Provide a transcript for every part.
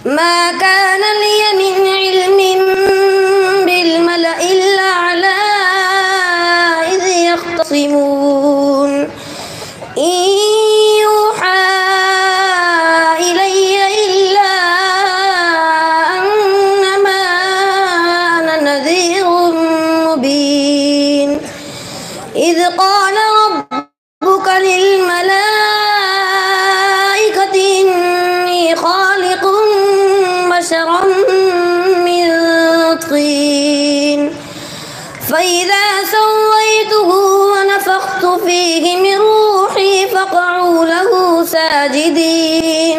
ما كان لي من علم بالملأ الأعلى إذ يختصمون إن يوحى إلي إلا أنما أنا نذير مبين إذ قال ربك للملائكة إني خالق بشرا من طين فإذا سويته ونفخت فيه من روحي فقعوا له ساجدين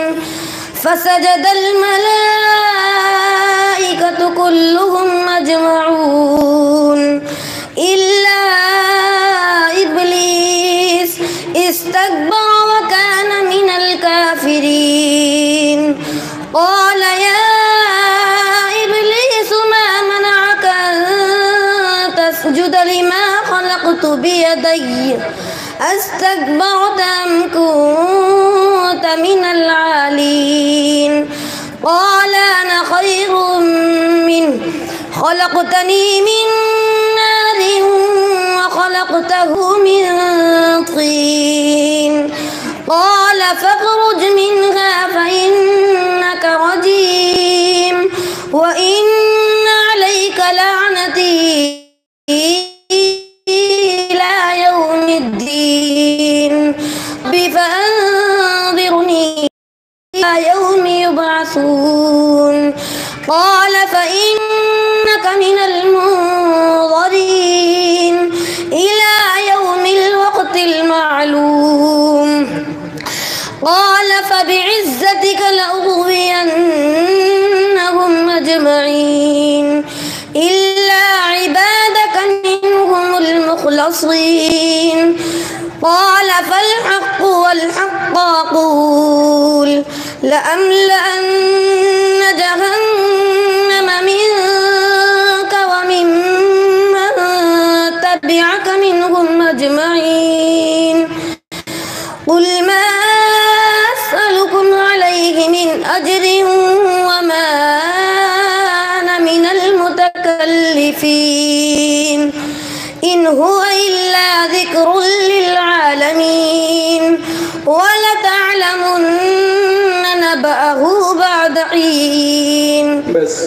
فسجد الملائكة كلهم أجمعون إلا إبليس استكبر وكان من الكافرين قال يا إبليس ما منعك أن تسجد لما خلقت بيدي أستكبرت أم كنت من العالين قال أنا خير منه خلقتني من نار وخلقته من طين قال فاخرج منها فإنك رجيم وإن عليك لعنتي إلى يوم الدين فأنظرني إلى يوم يبعثون قال فإنك من المنظرين إلى يوم الوقت المعلوم قال فبعزتك لأغوينهم أجمعين إلا عبادك منهم المخلصين قال فالحق والحق أقول لأملأن جهنم منك وممن تبعك منهم أجمعين قل ما أسألكم عليه من أجر وما أنا من المتكلفين إن هو إلا ذكر للعالمين ولتعلمن نبأه بعد حين. بس